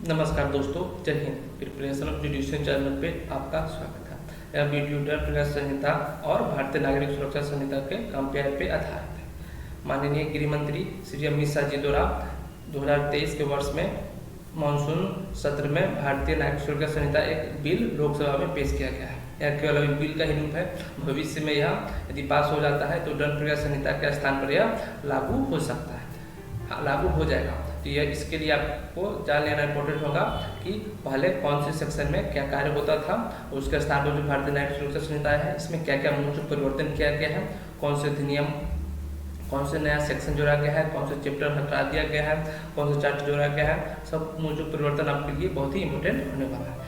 नमस्कार दोस्तों, जय Hind. Preparation of judicial channel पे आपका स्वागत है। यह वीडियो दंड प्रक्रिया संहिता और भारतीय नागरिक सुरक्षा संहिता के कंपेयर पे आधारित है। माननीय गृह मंत्री श्री अमित शाह जी द्वारा 2023 के वर्ष में मानसून सत्र में भारतीय नागरिक सुरक्षा संहिता एक बिल लोकसभा में पेश किया गया है। यह केवल एक बिल का ही रूप है। भविष्य में यह यदि पास हो जाता है तो दंड प्रक्रिया संहिता के स्थान पर यह लागू हो सकता है, लागू हो जाएगा। तो यह इसके लिए आपको जान लेना इम्पोर्टेंट होगा कि पहले कौन से सेक्शन में क्या कार्य होता था, उसके स्थान पर जो भारतीय नागरिक सुरक्षा संहिता है इसमें क्या क्या मूलभूत परिवर्तन किया गया है, कौन से अधिनियम, कौन से नया सेक्शन जोड़ा गया है, कौन से चैप्टर हटा दिया गया है, कौन से चार्ट जोड़ा गया है। सब मूलभूत परिवर्तन आपके लिए बहुत ही इंपॉर्टेंट होने वाला है।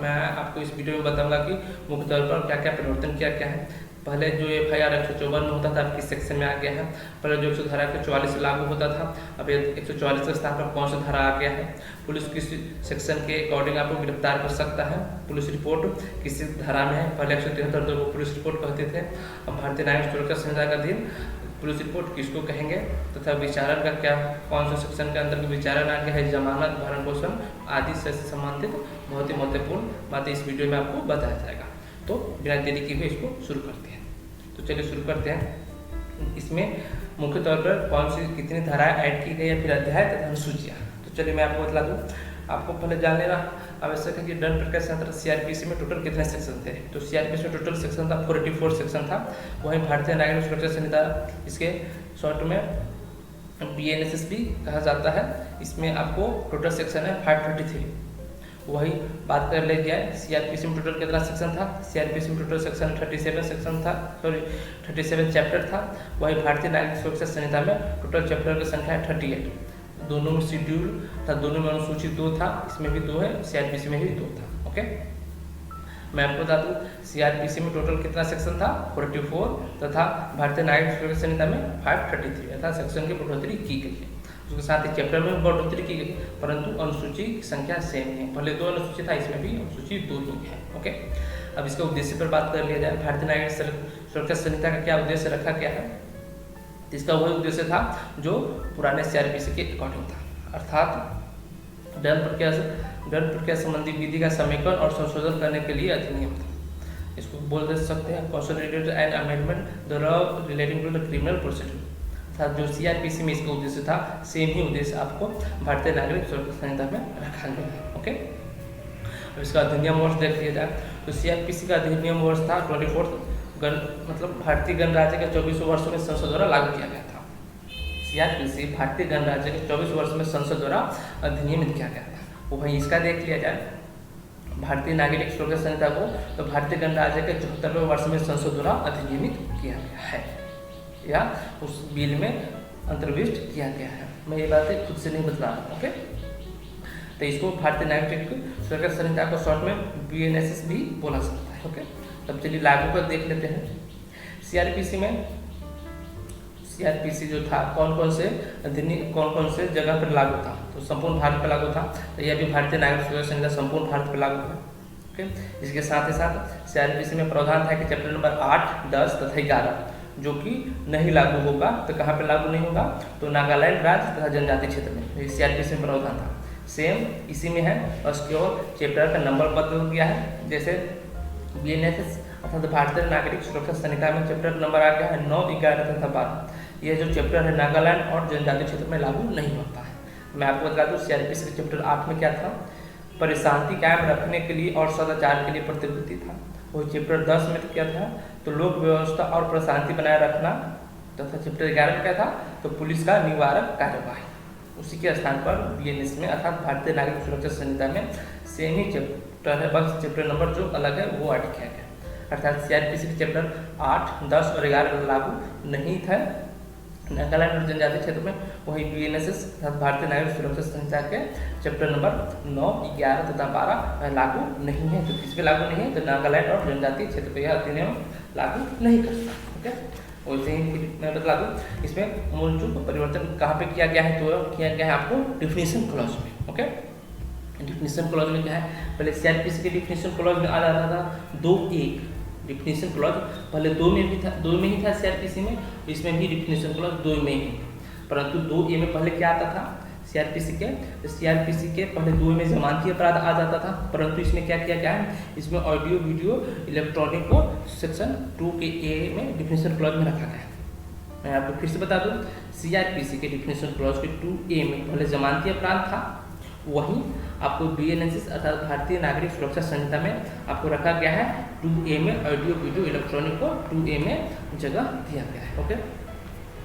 मैं आपको इस वीडियो में बताऊंगा कि मुख्य तौर पर क्या क्या परिवर्तन किया गया है। पहले जो FIR 154 में होता था अब किस सेक्शन में आ गया है। पहले जो 100 धारा 144 लागू होता था, अब 144 के स्थान पर कौन सा धारा आ गया है। पुलिस किस सेक्शन के अकॉर्डिंग आपको गिरफ्तार कर सकता है। पुलिस रिपोर्ट किसी धारा में है। पहले 173 को पुलिस रिपोर्ट कहते थे, अब भारतीय नागरिक सुरक्षा संहिता का अधीन पुलिस रिपोर्ट किसको कहेंगे, तथा विचारण का क्या, कौन से सेक्शन के अंदर विचारण आ गया है, जमानत, भरण पोषण आदि से संबंधित बहुत ही महत्वपूर्ण बातें इस वीडियो में आपको बताया जाएगा। तो बिना देरी किए हुए इसको शुरू करते हैं। तो चलिए शुरू करते हैं। इसमें मुख्य तौर पर कौन सी कितनी धाराएं ऐड की गई है, फिर अध्याय तथा अनुसूचियाँ। तो चलिए मैं आपको बता दूँ। आपको पहले जान लेना आवश्यक है कि दंड प्रक्रिया संहिता CRPC में टोटल कितने सेक्शन थे। तो CRPC में टोटल सेक्शन था 484 सेक्शन था। वहीं भारतीय नागरिक सुरक्षा संहिता इसके शॉर्ट में BNSS भी कहा जाता है। इसमें आपको टोटल सेक्शन है 533। वही बात कर ले जाए CRPC में टोटल कितना सेक्शन था। CRPC में टोटल सेक्शन 37 सेक्शन था, 37 चैप्टर था। वही भारतीय नागरिक सुरक्षा संहिता में टोटल चैप्टर की संख्या है 38। दोनों में शेड्यूल था, दोनों में अनुसूची 2 था, इसमें भी 2 है, CRPC में भी 2 था। ओके, मैं आपको बता दूँ CRPC में टोटल कितना सेक्शन था 44 तथा भारतीय नागरिक सुरक्षा संहिता में 533 अर्थात सेक्शन की बढ़ोतरी की गई है। उसके साथ ही चैप्टर में बढ़ोतरी की गई, परंतु अनुसूची की संख्या सेम है। पहले 2 अनुसूची था, इसमें भी अनुसूची 2 ही है। ओके, अब इसके उद्देश्य पर बात कर लिया जाए। भारतीय नागरिक सुरक्षा संहिता का क्या उद्देश्य रखा गया है। इसका वही उद्देश्य था जो पुराने CRPC के अकॉर्डिंग था, अर्थात दंड प्रक्रिया संबंधी विधि का समेकन और संशोधन करने के लिए अधिनियम था। इसको बोल दे सकते हैं consolidated and amendment the law relating to the criminal proceeding. अर्थात जो CRPC में इसका उद्देश्य था सेम ही उद्देश्य आपको भारतीय नागरिक सुरक्षा संहिता में रखा गया है। ओके, अब इसका अधिनियम वर्ष देख लिया जाए तो CRPC का अधिनियम वर्ष था 24 मतलब भारतीय गणराज्य के 24 वर्षों में संसद द्वारा लागू किया गया था। CRPC भारतीय गणराज्य के 24 वर्ष में संसद द्वारा अधिनियमित किया गया था। वहीं इसका देख लिया जाए भारतीय नागरिक सुरक्षा संहिता को, तो भारतीय गणराज्य के 74वें वर्ष में संसद द्वारा अधिनियमित किया गया है या उस बिल में अंतर्विष्ट किया गया है। मैं ये बातें खुद से नहीं बता रहा। ओके, तो इसको भारतीय नागरिक सुरक्षा संहिता को शॉर्ट में BNSS भी बोला सकता है। ओके, तब चलिए लागू कर देख लेते हैं। CRPC में CRPC जो था कौन कौन से जगह पर लागू था, तो संपूर्ण भारत पर लागू था। तो यह भी भारतीय नागरिक सुरक्षा संहिता संपूर्ण भारत पर लागू है। ओके, इसके साथ ही साथ CRPC में प्रावधान था कि चैप्टर नंबर 8, 10 तथा 11 जो कि नहीं लागू होगा। तो कहाँ पर लागू नहीं होगा, तो नागालैंड राज्य तथा जनजाति क्षेत्र में CRPC में प्रावधान था। सेम इसी में है, और केवल चैप्टर का नंबर बदल गया है। जैसे BNSS अर्थात भारतीय नागरिक सुरक्षा संहिता में चैप्टर नंबर आ गया है 9, 11 तथा 12। यह जो चैप्टर है नागालैंड और जनजाति क्षेत्र में लागू नहीं होता है। मैं आपको बता दूँ CRPC के चैप्टर 8 में क्या था, परिशांति कायम रखने के लिए और सदाचार के लिए प्रतिबद्धता था। वही चैप्टर 10 में क्या था, तो लोक व्यवस्था और प्रशांति बनाए रखना। तथा चैप्टर 11 में क्या था, तो पुलिस का निवारक कार्यवाही। उसी के स्थान पर BNS में अर्थात भारतीय नागरिक सुरक्षा संहिता में सेम ही चैप्टर है, बस चैप्टर नंबर जो अलग है वो ऐड किया गया। अर्थात CRPC के चैप्टर 8, 10 और 11 लागू नहीं था नागालैंड और जनजाति क्षेत्र में। वही BNSS अर्थात भारतीय नागरिक सुरक्षा संहिता के चैप्टर नंबर 9, 11 तथा 12 लागू नहीं है। तो किस पे लागू नहीं है, तो नागालैंड और जनजाति क्षेत्र पर यह अधिनियम लागू नहीं करता। ओके, वैसे ही मैं बता दूँ इसमें मूलभूत परिवर्तन कहाँ पे किया गया है, तो किया गया है आपको डिफिनीशन क्लॉज में। ओके, डिफिनीशन क्लॉज में क्या है, पहले CRPC के डिफिनीशन क्लॉज में आ जाता था 2(1) डिफिनीशन क्लॉज। पहले 2 में भी था, 2 में ही था CRPC में, इसमें भी डिफिनीशन क्लॉज 2 में ही, परंतु 2(a) में पहले क्या आता था, सीआरपीसी के पहले 2 में जमानती अपराध आ जाता था, परंतु इसमें क्या किया गया है, इसमें ऑडियो वीडियो इलेक्ट्रॉनिक को सेक्शन 2 के ए में डिफिनेशन क्लॉज में रखा गया है। मैं आपको फिर से बता दूं, सीआरपीसी के डिफिनेशन क्लॉज के 2A में पहले जमानती अपराध था, वहीं आपको बीएनएसएस अर्थात भारतीय नागरिक सुरक्षा संहिता में आपको रखा गया है 2A में ऑडियो वीडियो इलेक्ट्रॉनिक को 2A में जगह दिया गया है। ओके,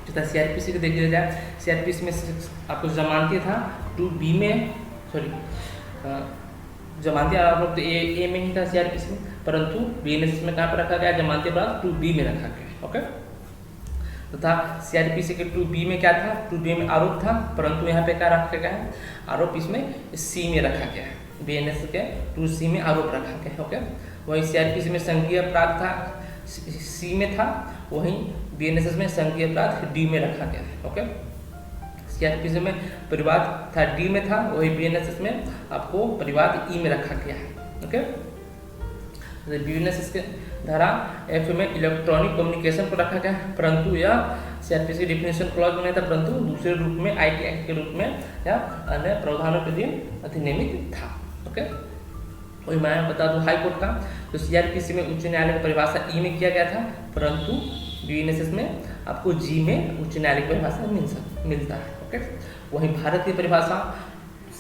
जितना सीआरपीसी को देख लिया जाए, सीआरपीसी में आपको जमानती था 2B में, जमानती आरोप तो ए में ही था सीआरपीसी में, परंतु बीएनएसएस में कहाँ पर रखा गया, जमानती अपराध 2B में रखा गया। ओके, तथा सीआरपीसी के 2B में क्या था, 2B में आरोप था, परंतु यहाँ पे क्या रखा गया है, आरोप इसमें C में रखा गया है, बीएनएसएस के 2C में आरोप रखा गया है। ओके, वहीं सीआरपीसी में संघीय अपराध था, C में था, वहीं बीएनएसएस में संघीय अपराध D में रखा गया है। ओके, सीआरपीसी में परिवाद था D में था, वही बीएनएसएस में आपको परिवाद E में रखा गया है। ओके, बीएनएसएस के धारा F में इलेक्ट्रॉनिक कम्युनिकेशन को रखा गया है, परंतु यह सीआरपीसी डिफिनेशन क्लॉज में नहीं था, परंतु दूसरे रूप में आईटी एक्ट के रूप में या अन्य प्रावधानों के लिए अधिनियमित था। ओके, वही मैं बता दूं हाई कोर्ट का, तो सीआरपीसी में उच्च न्यायालय की परिभाषा ई में किया गया था, परंतु बीएनएसएस में आपको जी में उच्च न्यायालय की परिभाषा मिलता है। ओके, वहीं भारत की परिभाषा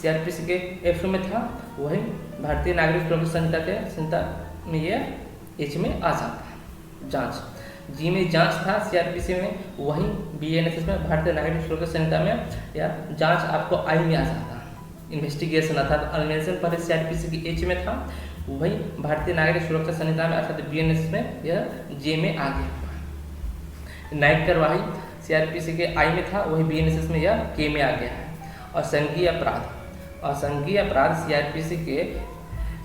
सीआरपीसी के एफ में था, वहीं भारतीय नागरिक सुरक्षा संहिता में ये एच में आ जाता है। जांच जी में जांच था सीआरपीसी में, वहीं बीएनएसएस में भारतीय नागरिक सुरक्षा संहिता में या जांच आपको आई में आ जाता है। इन्वेस्टिगेशन अर्थात अन्वेषण पहले सीआरपीसी की एच में था, वहीं भारतीय नागरिक सुरक्षा संहिता में अर्थात बीएनएसएस में यह जे में आ गया। न्यायिक कार्यवाही सीआरपीसी के आई में था, वही बीएनएसएस में यह के में आ गया है। और संघीय अपराध सीआरपीसी के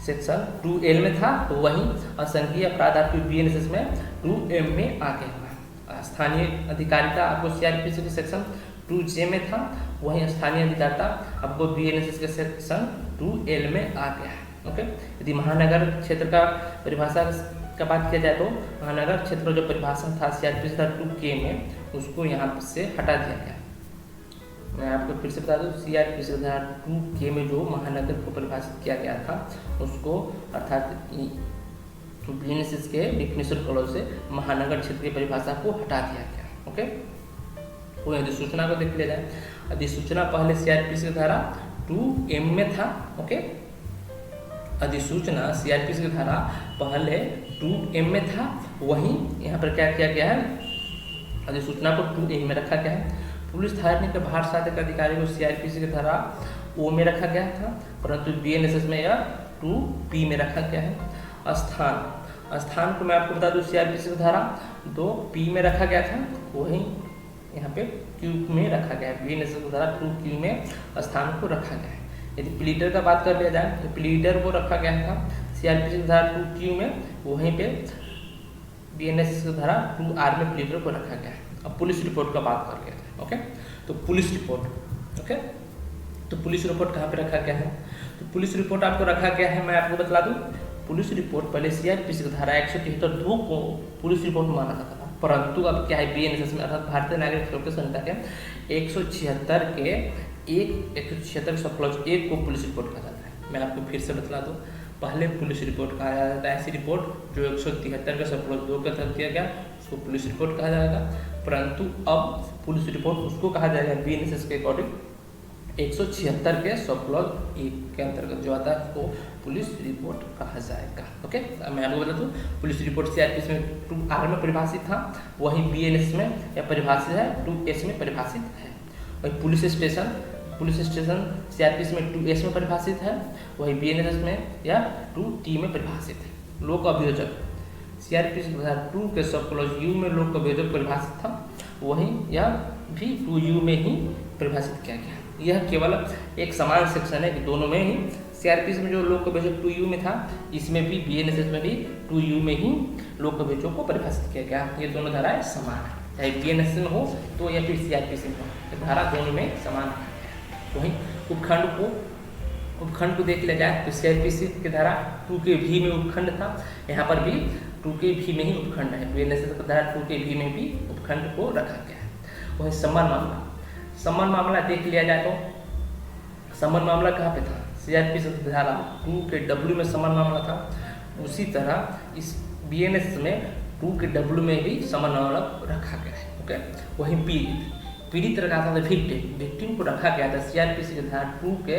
सेक्शन 2L में था, तो वहीं असंघीय अपराध आपके बीएनएसएस में 2M में आ गया। स्थानीय अधिकारिता आपको सीआरपीसी के सेक्शन 2J में था, वहीं स्थानीय अधिकारिता आपको बीएनएसएस के सेक्शन 2L में आ गया है। ओके, यदि महानगर क्षेत्र का परिभाषा का बात किया जाए तो महानगर क्षेत्र का जो परिभाषा था सीआरपीसी था 2K में, उसको यहाँ से हटा दिया गया। मैं आपको फिर से बता दूं, सीआरपीसी धारा 2K में जो महानगर को परिभाषित किया गया था, उसको अर्थात बीएनएसएस के डिफिनेशन क्लॉज से महानगर क्षेत्र की परिभाषा को हटा दिया गया। ओके, वो अधिसूचना को देख लिया जाए। अधिसूचना पहले सीआरपीसी की धारा 2M में था। ओके, अधिसूचना सीआरपीसी की धारा पहले 2M में था, वहीं यहाँ पर क्या किया गया है, अधिसूचना को 2M में रखा गया है। पुलिस थाने के भार साधक अधिकारी को सीआरपीसी की धारा O में रखा गया था, परंतु बीएनएसएस में यह 2P में रखा गया है। स्थान को मैं आपको बता दूं, सीआरपीसी की धारा 2P में रखा गया था, वहीं यहाँ पे Q में रखा गया है। बीएनएसएस की धारा 2Q में स्थान को रखा गया है। यदि प्लीडर का बात कर लिया जाए तो प्लीडर को रखा गया था सीआरपीसी की धारा 2Q में, वहीं पे बीएनएसएस की धारा 2R में प्लीडर को रखा गया है। अब पुलिस रिपोर्ट का बात कर लिया जाए। ओके, तो पुलिस रिपोर्ट, ओके, तो पुलिस रिपोर्ट कहाँ पे रखा गया है, तो पुलिस रिपोर्ट आपको रखा गया है, मैं आपको बता दूं, पुलिस रिपोर्ट पहले सीआरपीसी की धारा 173(2) को पुलिस रिपोर्ट माना जाता था, परंतु अब क्या है, बीएनएसएस में अर्थात भारतीय नागरिक सुरक्षा संहिता के 176 सब क्लॉज 1 को पुलिस रिपोर्ट कहा जाता है। मैं आपको फिर से बता दूं, पहले पुलिस रिपोर्ट कहा जाता है ऐसी रिपोर्ट जो 173 का सब क्लॉज 2 के तहत दिया गया, उसको पुलिस रिपोर्ट कहा जाएगा, परंतु अब पुलिस रिपोर्ट उसको कहा जाएगा बीएनएसएस के अकॉर्डिंग 176 के सब क्लॉज 1 के अंतर्गत जो आता है उसको पुलिस रिपोर्ट कहा जाएगा। ओके, मैं आपको बता दूं, पुलिस रिपोर्ट सीआरपीसी में 2R में परिभाषित था, वहीं बीएनएसएस में यह परिभाषित है 2S में परिभाषित है। वहीं पुलिस स्टेशन सीआरपीसी में 2S में परिभाषित है, वहीं बीएनएसएस में यह 2T में परिभाषित है। लोक अभियोजक सीआरपीसी 2 के सब क्लॉज U में लोक अभियोजक परिभाषित था, वहीं यह भी 2U में ही परिभाषित किया गया। यह केवल एक समान सेक्शन है कि दोनों में ही, सीआरपीसी में जो लोक अभियोजक 2U में था, इसमें भी बीएनएसएस में भी 2U में ही लोक अभियोजक को परिभाषित किया गया। ये दोनों धाराएं समान है, चाहे बीएनएसएस में हो तो या फिर सीआरपीसी में हो, धारा दोनों में समान है। वहीं उपखंड को देख लिया जाए तो सीआरपीसी की धारा 2K में उपखंड था, यहाँ पर भी 2K में ही उपखंड है। बीएनएसएस की धारा 2K में भी उपखंड को रखा गया है। वहीं सम्मान मामला देख लिया जाए तो समन मामला कहाँ पे था, सीआरपीसी धारा 2 के डब्ल्यू में समन मामला था, उसी तरह इस बीएनएस में 2 के डब्ल्यू में भी समन मामला रखा गया है। ओके, वहीं पीड़ित रखा था विक्टिम को रखा गया था सीआरपीसी की धारा 2 के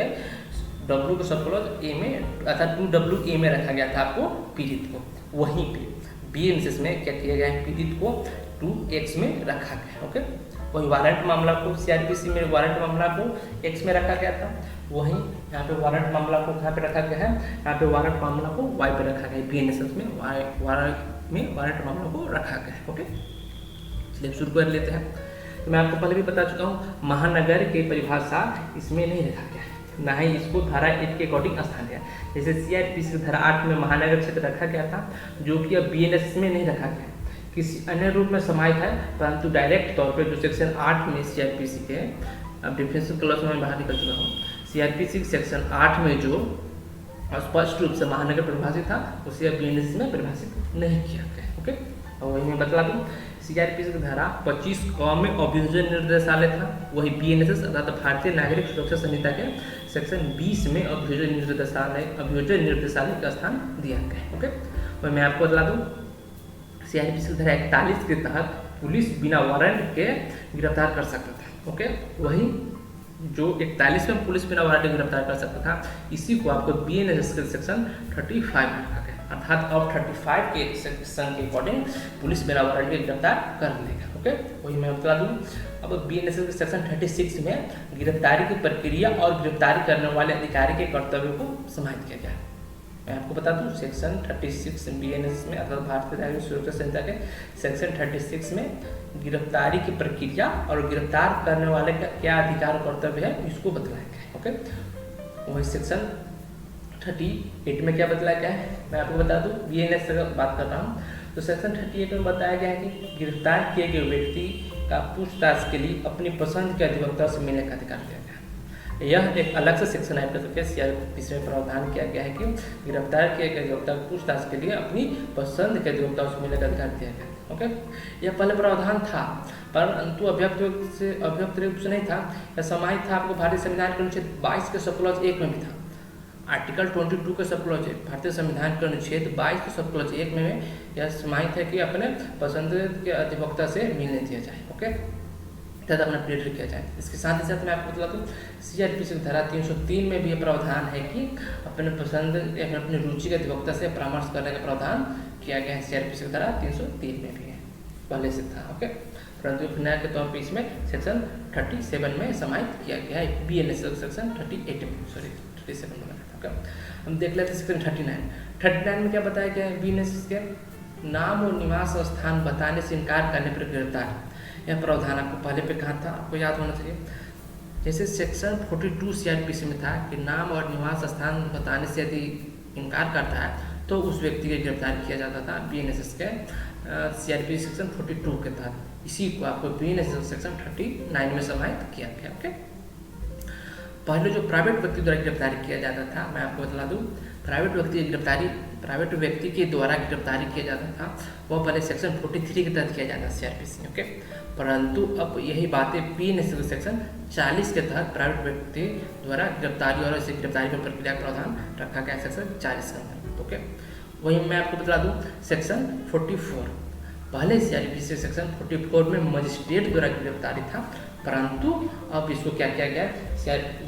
डब्ल्यू के सब क्लॉज ए में अर्थात 2WA में रखा गया था आपको पीड़ित को। वहीं पे बीएनएस में क्या किया गया है, पीड़ित को 2X में रखा गया। ओके, वही वारंट मामला को सीआरपीसी में वारंट मामला को X में रखा गया था, वहीं यहाँ पे वारंट मामला को कहाँ पे रखा गया है, यहाँ पे वारंट मामला को Y पे रखा गया है। बीएनएस में वारंट मामला को रखा गया है। ओके, चलिए शुरू कर लेते हैं। तो मैं आपको पहले भी बता चुका हूँ, महानगर की परिभाषा इसमें नहीं रखा गया है, ना ही इसको धारा 8 के अकॉर्डिंग स्थान दिया। जैसे सीआरपीसी धारा 8 में महानगर क्षेत्र रखा गया था, जो कि अब बीएनएस में नहीं रखा गया, किसी अन्य रूप में समाहित है, परंतु डायरेक्ट तौर पे जो सेक्शन 8 में सीआरपीसी के, अब डिफेंसिव क्लॉज में बाहर निकल चुका हूँ, सीआरपीसी सेक्शन 8 में जो स्पष्ट रूप से महानगर परिभाषित था, उसे अब बीएनएस में परिभाषित नहीं किया गया। ओके, और वही मैं बता दूँ, सीआरपीसी की धारा 25 क में अभियोजन निर्देशालय था, वही बीएनएस अर्थात भारतीय नागरिक सुरक्षा संहिता के सेक्शन 20 में अभियोजन निर्देशालय का स्थान दिया गया। ओके, वही मैं आपको बता दूँ, सीआरपीसी की धारा 41 के तहत पुलिस बिना वारंट के गिरफ्तार कर सकता था। ओके, वही जो 41 में पुलिस बिना वारंट के गिरफ्तार कर सकता था, इसी को आपको बीएनएस के सेक्शन 35 में रखा गया, अर्थात अब 35 के सेक्शन के अकॉर्डिंग पुलिस बिना वारंट के गिरफ्तार कर लेगा। ओके, वही मैं बता दूँ, अब बीएनएस के सेक्शन 36 में गिरफ्तारी की प्रक्रिया और गिरफ्तारी करने वाले अधिकारी के कर्तव्यों को समाहित किया गया। मैं आपको बता दूं, सेक्शन 36 बीएनएस में अर्थात भारतीय नागरिक सुरक्षा संहिता के सेक्शन 36 में गिरफ्तारी की प्रक्रिया और गिरफ्तार करने वाले का क्या अधिकार कर्तव्य है, इसको बतलाया गया है। ओके, वही सेक्शन 38 में क्या बतलाया गया है, मैं आपको बता दूं, बीएनएस से बात कर रहा हूँ, तो सेक्शन 38 में बताया गया है कि गिरफ्तार किए गए व्यक्ति का पूछताछ के लिए अपनी पसंद के अधिवक्ता से मिलने का अधिकार दिया गया। यह एक अलग से सेक्शन है करके सीआरपीसी में प्रावधान किया गया है कि गिरफ्तार किए गए अधिवक्ता को पूछताछ के लिए अपनी पसंद के अधिवक्ता से मिलने का अधिकार दिया गया। ओके, यह पहले प्रावधान था, परंतु अव्यक्त रूप से नहीं था, यह समाहित था आपको भारतीय संविधान के अनुच्छेद 22 के सब क्लॉज 1 में भी था। आर्टिकल 22 के सब क्लॉज भारतीय संविधान के अनुच्छेद 22 के सब क्लॉज 1 में यह समाहित है कि अपने पसंद के अधिवक्ता से मिलने दिया जाए। ओके, तथा अपना प्लेटर किया जाए। इसके साथ ही साथ मैं आपको बता दूँ, सीआरपीसी धारा 303 में भी यह प्रावधान है कि अपने पसंद या अपनी रुचि के अधिवक्ता से परामर्श करने का प्रावधान किया गया है। सीआरपीसी धारा 303 में भी है, पहले से था। ओके, परंतु नया के तौर पर इसमें सेक्शन 37 में समाहित किया गया है, बीएनएस सेक्शन 38 में, सॉरी 37 में बना था। ओके, हम देख लेते हैं सेक्शन 39 में क्या बताया गया है, बीएनएस के नाम और निवास स्थान बताने से इनकार करने पर गिरफ्तार। यह प्रावधान आपको पहले पे कहा था, आपको याद होना चाहिए। जैसे सेक्शन 42 सीआरपीसी में था कि नाम और निवास स्थान बताने से यदि इनकार करता है तो उस व्यक्ति की गिरफ्तार किया जाता था बीएनएस के सीआरपीसी सेक्शन 42 के तहत। इसी को आपको बीएनएस सेक्शन 39 में समाहित किया गया। ओके, पहले जो प्राइवेट व्यक्ति द्वारा गिरफ्तारी किया जाता था, मैं आपको बता दूँ, प्राइवेट व्यक्ति के द्वारा गिरफ्तारी किया जाता था, वह पहले सेक्शन 43 के तहत किया जाता था सीआरपीसी। ओके, परंतु अब यही बातें बीएनएस सेक्शन 40 के तहत प्राइवेट व्यक्ति द्वारा गिरफ्तारी और ऐसे गिरफ्तारी की प्रक्रिया का प्रावधान रखा गया सेक्शन 40 के अंतर्गत। ओके, वही मैं आपको बता दूँ, सेक्शन 44 पहले सीआरपीसी सेक्शन 44 में मजिस्ट्रेट द्वारा गिरफ्तारी था, परंतु अब इसको क्या किया गया,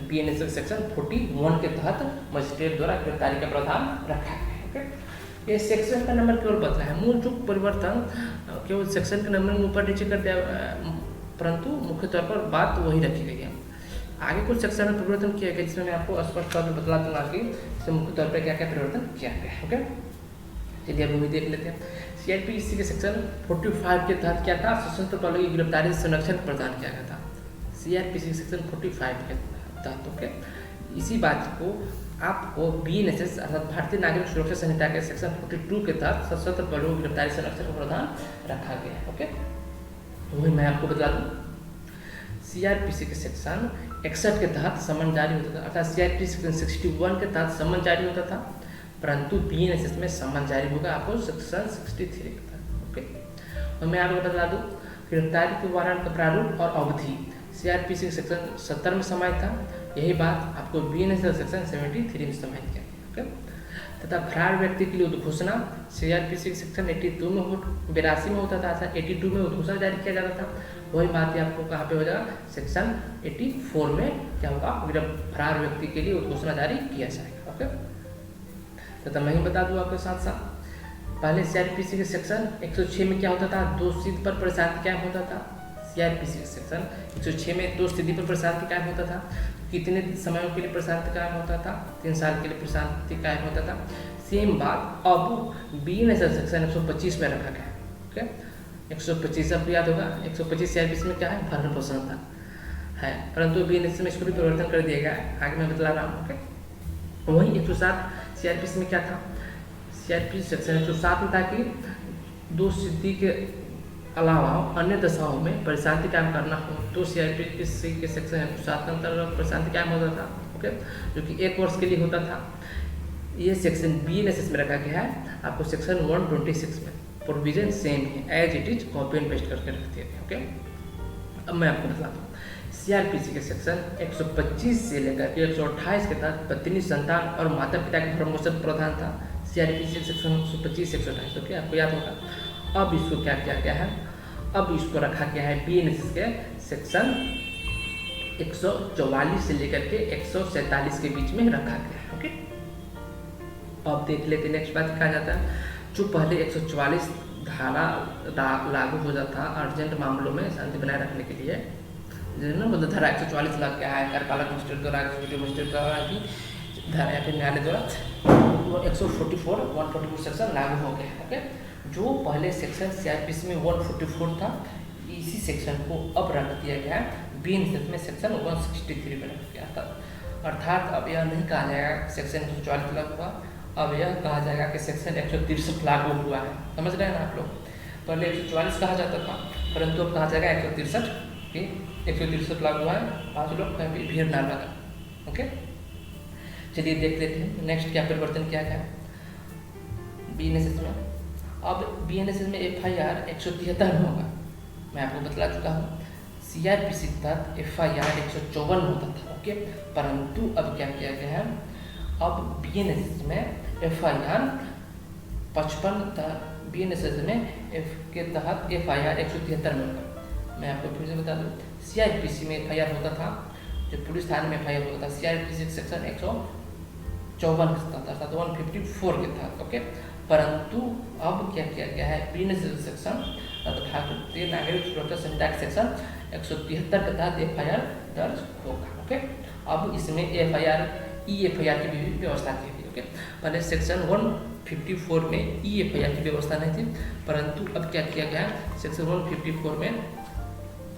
बीएनएस सेक्शन 41 के तहत मजिस्ट्रेट द्वारा गिरफ्तारी का प्रावधान रखा गया। ओके, ये सेक्शन का नंबर केवल बदला है, मूल जो परिवर्तन केवल सेक्शन के नंबर में ऊपर नीचे कर दिया, परंतु मुख्य तौर पर बात वही रखी गई है। आगे कुछ सेक्शन में परिवर्तन किया गया, जिसमें मैं आपको स्पष्ट तौर पर बतला दूंगा कि इसमें मुख्य तौर पर क्या क्या परिवर्तन किया गया। ओके, चलिए अब वही देख लेते हैं। सीआरपीसी के सेक्शन 45 के तहत क्या था, सशस्त्र बलों की गिरफ्तारी से संरक्षण प्रदान किया गया था सीआरपीसी सेक्शन 45 के तहत। ओके, इसी बात को आपको बीएनएस अर्थात भारतीय नागरिक सुरक्षा संहिता के सेक्शन 42 के तहत सशस्त्र बलों की गिरफ्तारी से संरक्षण का प्रावधान रखा गया है। ओके, वही मैं आपको बता दूँ, सीआरपीसी के सेक्शन 61 के तहत समन जारी होता था, अर्थात सीआरपीसी सेक्शन 61 के तहत समन जारी होता था, परंतु बीएनएस में समन जारी होगा आपको सेक्शन 63 के तहत। ओके, और मैं आपको बता दूँ, गिरफ्तारी के वारंट का प्रारूप और अवधि सीआरपीसी सेक्शन 70 में समाहित था, यही बात आपको BNSS सेक्शन 73 में समाहित किया गया। ओके, तथा फरार व्यक्ति के लिए उद्घोषणा CRPC सेक्शन 82 में 82 में होता था, 82 में उद्घोषणा जारी किया जाता था। वही बात ही आपको कहाँ पे हो जाएगा, सेक्शन 84 में क्या होगा, फरार व्यक्ति के लिए उद्घोषणा जारी किया जाएगा। ओके, तथा मैं ही बता दूँ आपके साथ साथ, पहले CRPC के सेक्शन 106 में क्या होता था, 2 स्थिति पर प्रशांति कायम होता था। CRPC के सेक्शन 106 में 2 स्थिति पर प्रशांति कायम होता था। कितने समयों के लिए प्रशांति कायम होता था, 3 साल के लिए प्रशांति कायम होता था। सेम बात अब BNSS सेक्शन 125 में रखा गया। ओके, 125 आपको याद होगा, 125 CRPC में क्या है, भरण पोषण था है, परंतु BNSS में इसको भी परिवर्तन कर दिया गया, आगे मैं बता रहा हूँ। ओके, वहीं 107 CRPC में क्या था, CRPC सेक्शन 107 में था कि 2 स्थिति के अलावा अन्य दशाओं में प्रशांति कायम करना हो तो CRPC के सेक्शन 107 के अंतर्गत प्रशांति कायम होता था। ओके, जो कि 1 वर्ष के लिए होता था। ये सेक्शन BNSS में रखा गया है, आपको सेक्शन 126 में प्रोविजन सेम है, as it is copy and paste करके रख दिया गया। ओके, अब मैं आपको बताता हूँ CRPC के सेक्शन 125 से लेकर के 128 के तहत पत्नी, संतान और माता पिता के भरण पोषण प्रावधान था। CRPC सेक्शन 125 से 128। ओके, आपको याद होगा। अब इसको क्या किया गया है, अब इसको रखा गया है BNSS के सेक्शन 144 से लेकर के 147 के बीच में रखा गया है। ओके, अब देख लेते नेक्स्ट बात कहा जाता है, जो पहले 144 धारा लागू हो जाता था अर्जेंट मामलों में शांति बनाए रखने के लिए, मतलब धारा 144 लग गया है, कार्यपालक मजिस्ट्रेट द्वारा, एग्जीक्यूटिव मजिस्ट्रेट द्वारा की धारा या फिर न्यायालय द्वारा 144 सेक्शन लागू हो गया है। ओके, जो पहले सेक्शन CRPC में 144 था, इसी सेक्शन को अब रख दिया गया है BNSS में सेक्शन 163 में रख गया था। अर्थात अब यह नहीं कहा जाएगा सेक्शन 144 लागू हुआ, अब यह कहा जाएगा कि सेक्शन 163 लागू हुआ है। समझ रहे हैं ना आप लोग, पहले 144 कहा जाता था, परंतु अब कहा जाएगा 163 कि 163 लागू हुआ है, 5 लोग कहीं भीड़ ना लगा। ओके, चलिए देख लेते हैं नेक्स्ट क्या परिवर्तन किया गया BNSS में। अब BNSS में FIR 173 में होगा, मैं आपको बतला चुका हूँ। CRPC के तहत FIR 154 में होता था। ओके, परंतु अब क्या किया गया है, अब BNSS में FIR 55 था, BNSS में के तहत FIR 173 में होगा। मैं आपको फिर से बता दूँ, CRPC में FIR होता था, जो पुलिस थाने में FIR होता था, CRPC सेक्शन 154 के तहत अर्थात 154 के तहत। ओके, परंतु अब क्या किया गया है, BNSS सेक्शन भारतीय नागरिक सुरक्षा संहिता के सेक्शन 173 के तहत FIR दर्ज होगा। ओके, अब इसमें EFIR की भी व्यवस्था की गई। ओके, पहले सेक्शन 154 में EFIR की व्यवस्था नहीं थी, परंतु अब क्या किया गया, सेक्शन 154 में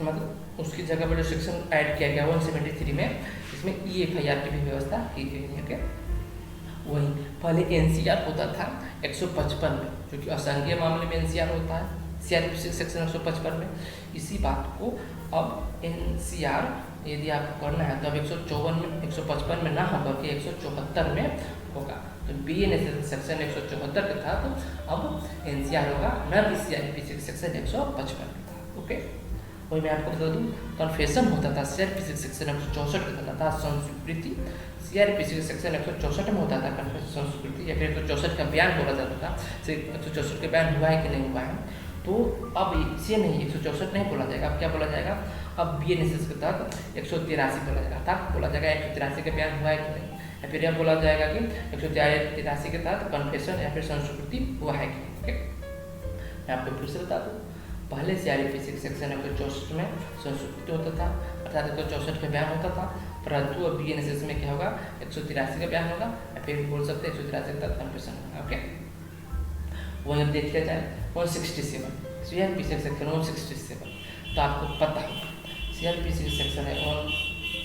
मतलब उसकी जगह पर जो सेक्शन ऐड किया गया 173 में, इसमें EFIR की भी व्यवस्था की गई है। ओके, वही पहले NCR होता था 155 में, जो कि असंज्ञेय मामले में NCR होता है CRPC सेक्शन 155 में। इसी बात को अब NCR यदि आपको करना है तो अब 154 में 155 में ना होकर के 174 में होगा। तो BNSS सेक्शन 174 के था, तो अब NCR होगा, न कि CRPC सेक्शन 155 के था। ओके, वही मैं आपको बता दूँ, कन्फेशन होता था CRPC सेक्शन 164 के तहत था संस्वीकृति, CRPC सेक्शन 164 में होता था कन्फेशन संस्वीकृति, या फिर 164 का बयान बोला जाता था। 164 का बयान हुआ है कि नहीं हुआ है, तो अब इसे नहीं 164 नहीं बोला जाएगा, अब क्या बोला जाएगा, अब BNSS के तहत 183 बोला जाएगा। अर्थात बोला जाएगा 183 का बयान हुआ है कि नहीं, या फिर यह बोला जाएगा कि 183 के तहत कन्फेशन या फिर संस्वीकृति हुआ है कि नहीं। ओके, मैं आपको फिर से बता दूँ, पहले CRPC सेक्शन 164 में संस्वीकृति होता था, अर्थात 164 का बयान होता था, परंतु अब BNSS में क्या होगा, 183 का बयान होगा, या फिर बोल सकते हैं 183 के तहत कन्फेशन होगा। ओके, वही अब देख लिया जाए 167 CRPC सेक्शन 167, तो आपको पता होगा CRPC सेक्शन है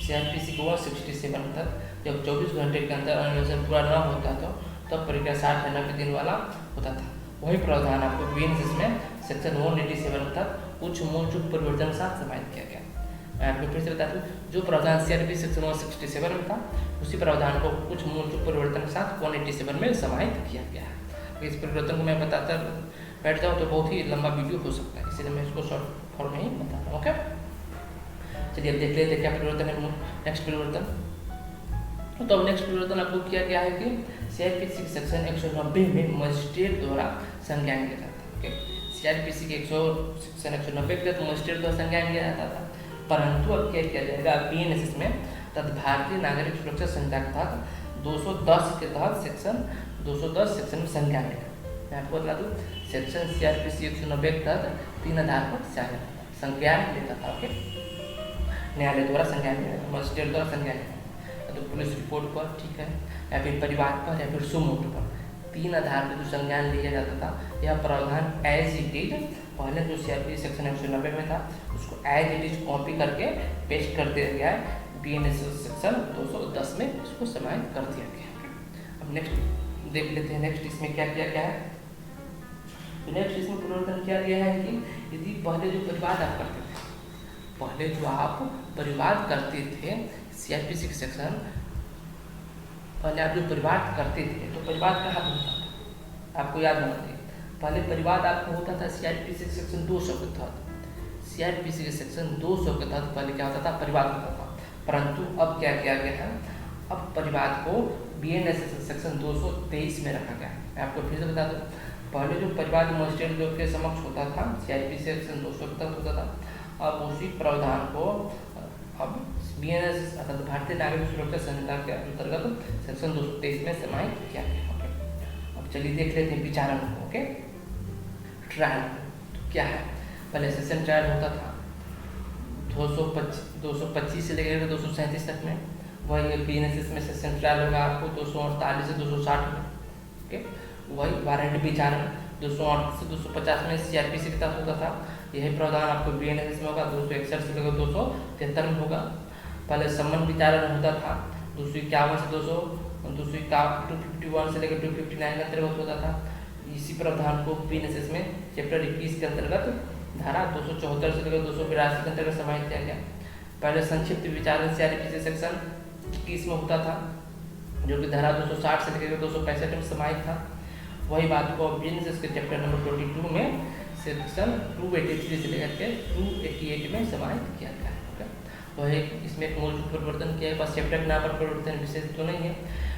CRPC को 167 तक जब 24 घंटे के अंदर अन्वेषण पूरा न होता तो तब प्रक्रिया 60 या 90 दिन वाला होता था। वही प्रावधान आपको BNSS में सेक्शन 187 तक कुछ मूल चूक परिवर्तन के साथ समाहित किया गया। मैं आपको फिर से बता दूँ, जो प्रावधान CRPC सेक्शन 167 में था, उसी प्रावधान को कुछ मूल चूक परिवर्तन के साथ 187 में समाहित किया गया है। इस परिवर्तन को मैं बताता बैठ जाऊँ तो बहुत ही लंबा वीडियो हो सकता है, इसलिए मैं इसको शॉर्ट फॉर्म में ही बता रहा हूँ। ओके, चलिए अब देख लेते हैं क्या परिवर्तन है। नेक्स्ट परिवर्तन तो अब नेक्स्ट परिवर्तन आपको किया गया है कि CRPC सेक्शन 190 में मजिस्ट्रेट द्वारा संज्ञान लिया जाता है। ओके, CRPC के सेक्शन 190 के तहत मजिस्ट्रेट द्वारा संज्ञान लिया जाता था, परंतु अब क्या किया जाएगा BNSS में तथा भारतीय नागरिक सुरक्षा संहिता के तहत 210 के तहत सेक्शन 210 सेक्शन में संज्ञान लेगा। मैं आपको बता दूँ सेक्शन CRPC 190 के तहत 3 आधार पर संज्ञान लेता था। ओके, न्यायालय द्वारा संज्ञान लेगा, मजिस्ट्रेट द्वारा संज्ञान लेगा, तो पुलिस रिपोर्ट पर, ठीक है, या फिर परिवार पर या फिर सुमोटो पर 3 आधार पर जो संज्ञान लिया जाता था। यह प्रावधान एज इट इज पहले जो CRPC सेक्शन 190 में था उसको एज इट इज कॉपी करके पेस्ट कर दिया गया है BNSS सेक्शन 210 में, इसको समाहित कर दिया गया है। अब नेक्स्ट देख लेते हैं, नेक्स्ट इसमें क्या किया गया है। तो नेक्स्ट इसमें परिवर्तन किया गया है कि यदि पहले जो परिवाद आप करते थे, पहले जो आप परिवाद करते थे CRPC के सेक्शन, पहले आप जो परिवाद करते थे तो परिवाद कहाँ होता था, आपको याद होना चाहिए। पहले परिवाद आपको होता था CRPC के सेक्शन 200 के तहत, CRPC के सेक्शन 200 के तहत पहले क्या होता था, परिवाद होता था, परंतु अब क्या किया गया है, अब परिवाद को BNSS सेक्शन 223 में रखा गया है। मैं आपको फिर से बता दूँ, पहले जो परिवाद मजिस्ट्रेट के समक्ष होता था CRPC सेक्शन 200 के तहत होता था, अब उसी प्रावधान को अब BNSS अर्थात भारतीय नागरिक सुरक्षा संहिता के अंतर्गत सेक्शन 223 में समाहित किया गया। ओके, अब चलिए देख लेते हैं विचारण को। ओके, ट्रायल तो क्या है, पहले सेशन ट्रायल होता था 225 से लेकर 237 तक में, वही BNSS में सेशन ट्रायल होगा आपको 248 से 260 में। ओके, वही वारंट विचारण 238 से 250 में CRPC के तहत होता था, यही प्रावधान आपको BNSS में होगा 261 से लेकर 273 में होगा। पहले सम्मन विचारण होता था 251 से 251 से लेकर 259 के अंतर्गत होता था। इसी प्रावधान को BNSS में चैप्टर 21 के अंतर्गत धारा 274 से लेकर 282 के अंतर्गत समाहित किया गया। पहले संक्षिप्त विचारण CRPC सेक्शन 21 में होता था, जो कि धारा 260 से लेकर 265 में समाहित था। वही बात को BNSS के चैप्टर नंबर 22 में सेक्शन 283 से लेकर के 288 में समाहित किया गया है। तो इसमें एक मूलभूत परिवर्तन किया है, बस चैप्टर के नाम पर परिवर्तन विशेष तो नहीं है।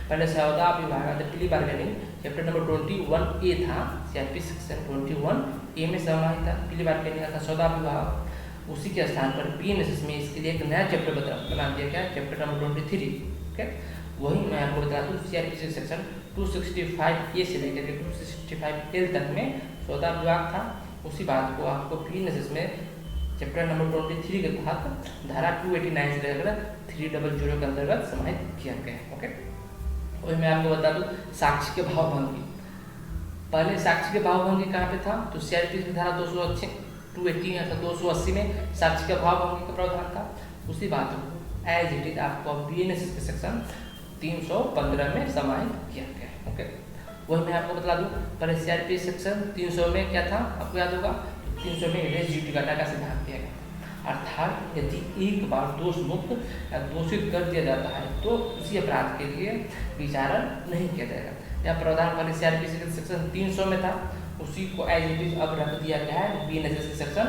पहले सौदा विभाग अर्थात plea bargaining chapter number 21A था, CRPC सेक्शन 21A में समाहित था प्ली बार्गेनिंग था सौदा विभाग। उसी के स्थान पर BNSS में इसके लिए एक नया चैप्टर बना दिया गया, चैप्टर नंबर 23। ओके, वही मैं आपको बता दूँ CRPC सेक्शन 265A से लेकर 265L तक में सौदा विभाग था। उसी बात को आपको BNSS में चैप्टर नंबर 23 के तहत धारा 289 से लेकर 300 के अंतर्गत समाहित किया गया। ओके, वही मैं आपको बता दूँ साक्ष्य के भावभंगी। पहले साक्ष्य के भावभंगी कहाँ पे था, तो CRPC की धारा 280 अर्थात 280 में साक्ष्य के भावभंगी का प्रावधान था। उसी बात को एज इट इज आपको BNSS के सेक्शन 315 में समाहित किया गया। ओके, वही मैं आपको बता दूँ पहले CRPC सेक्शन 300 में क्या था, आपको याद होगा 300 में रेस जुडिकाटा का सिद्धांत दिया गया, अर्थात यदि एक बार दोष मुक्त या दोषित कर दिया जाता है तो उसी अपराध के लिए विचारण नहीं किया जाएगा। यह प्रावधान पहले CRPC के सेक्शन 300 में था, उसी को एज इट इज अब रख दिया गया है BNSS के सेक्शन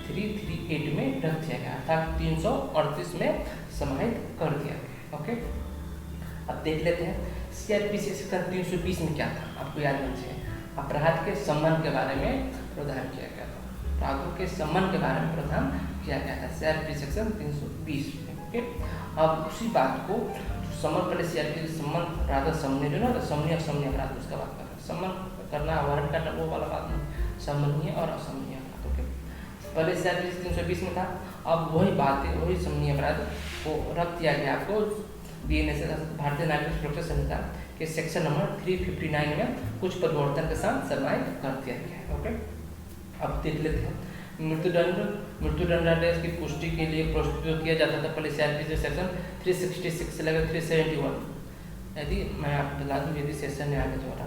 338 में रख दिया गया, अर्थात 338 में समाहित कर दिया गया। ओके, अब देख लेते हैं CRPC सेक्शन 320 में क्या था, आपको याद होना चाहिए। अपराध के सम्मान के बारे में प्रावधान किया गया था, अपराधों के सम्मान के बारे में प्रावधान किया गया था CRPC सेक्शन 320 में। ओके, अब उसी बात को सम्मान पहले CRPC सम्मान अपराध सम्मान जो ना सम्मानीय अपराध उसका बात कर रहे हैं, सम्मान करना वारंट करना वो वाला बात नहीं, सम्मानीय और असम्मानीय अपराध। ओके, पहले CRPC 320 में था, अब वही बात है, वही सम्मानीय अपराध को रख दिया गया आपको BNSS भारतीय नागरिक सुरक्षा संहिता के सेक्शन नंबर 359 में कुछ परिवर्तन के साथ समाहित कर दिया गया है। ओके, अब देख लेते हैं मृत्युदंडादेश की पुष्टि के लिए प्रस्तुत किया जाता था पहले CRPC सेक्शन 366 से लेकर 371। यदि मैं आपको बता दूँ यदि सेशन न्यायालय द्वारा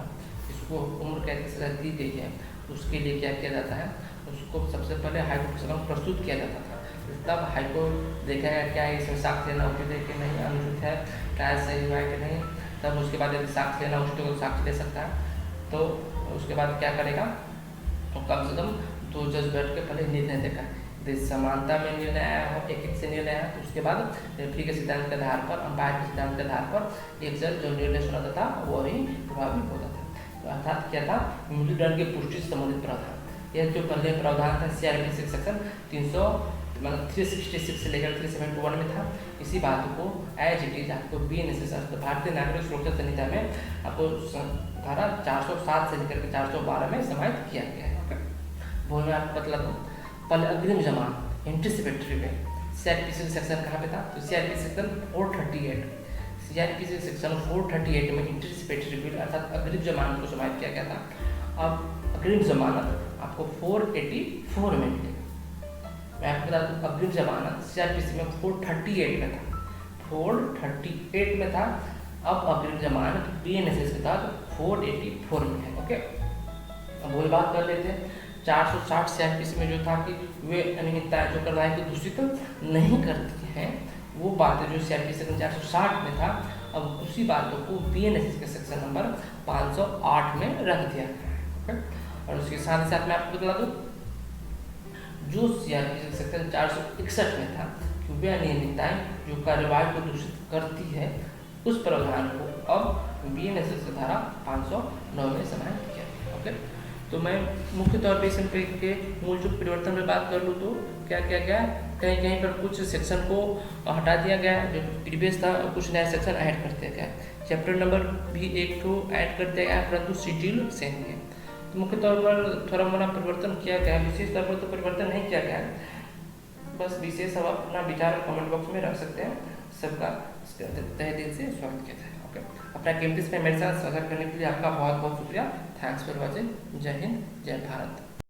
इसको उम्र कैद की सजा दी गई है तो उसके लिए क्या किया जाता है, उसको सबसे पहले हाईकोर्ट के समक्ष प्रस्तुत किया जाता था, तब हाईकोर्ट देखेगा क्या इसमें साक्ष्य लेना उचित है कि नहीं, अनुचित है, ट्रायल सही हुआ है कि नहीं। तब उसके बाद यदि साक्ष्य लेना उचित है तो साक्ष्य ले सकता है, तो उसके बाद क्या करेगा, तो कम से कम 2 जज बैठ के पहले निर्णय यदि समानता में निर्णय आया हो, एक से निर्णय आया, तो उसके बाद रेफरी के सिद्धांत के आधार पर, अंपायर के सिद्धांत के आधार पर एक जज जो निर्णय सुनाता था वो ही प्रभावी होता था। तो अर्थात क्या था, मृत्युदंड की पुष्टि से संबंधित प्रावधान। यह जो पहले प्रावधान था CRPC सेक्शन 366 से लेकर 371 में था। इसी बात को एज इट इज आपको BNSS भारतीय नागरिक सुरक्षा संहिता में आपको धारा 407 से लेकर के 412 में समाहित किया गया है। वो मैं आपको बतला दूँ। पहले अग्रिम जमानत एंटिसिपेटरी बेल CRPC सेक्शन कहाँ पे था, तो CRPC सेक्शन 438, CRPC सेक्शन 438 में एंटिसिपेटरी बेल अर्थात अग्रिम जमानत को समाहित किया गया था। अब अग्रिम जमानत आपको 484 में मिलेगी। मैं आपको बता दूँ अग्रिम जमानत CRPC में 438 में था, 438 में था। अब अग्रिम जमानत BNSS के तहत 484 में है। ओके, अब वही बात कर लेते हैं। 460 CRPC में जो था कि वे अनियमितताएं जो कार्रवाई को दूषित नहीं करती हैं, वो बातें जो CRPC सेक्शन 460 में था, अब उसी बातों को BNSS के सेक्शन नंबर 508 में रख दिया गया है। और उसके साथ ही साथ मैं आपको बता दूँ जो CRPC सेक्शन 461 में था कि वे अनियमितताएं जो कार्रवाई को दूषित करती है, उस प्रावधान को अब BNSS की धारा 509 में समाहित किया गया। ओके, तो मैं मुख्य तौर पे इस के मूल जो परिवर्तन में बात कर लूँ तो क्या किया गया, कहीं कहीं पर कुछ सेक्शन को हटा दिया गया जो प्रीवियस था, कुछ नया सेक्शन ऐड कर दिया गया। चैप्टर नंबर भी एक को ऐड कर दिया गया, परंतु शेड्यूल सेम है। तो मुख्य तौर पर थोड़ा मोड़ा परिवर्तन किया गया, विशेष तौर पर तो परिवर्तन नहीं किया गया, बस विशेष अब अपना विचार कमेंट बॉक्स में रख सकते हैं। सबका तहे दिल से स्वागत किया जाए। ओके, अपना कीमती समय मेरे साथ साझा करने के लिए आपका बहुत बहुत शुक्रिया। Thanks for watching. जय हिंद, जय भारत।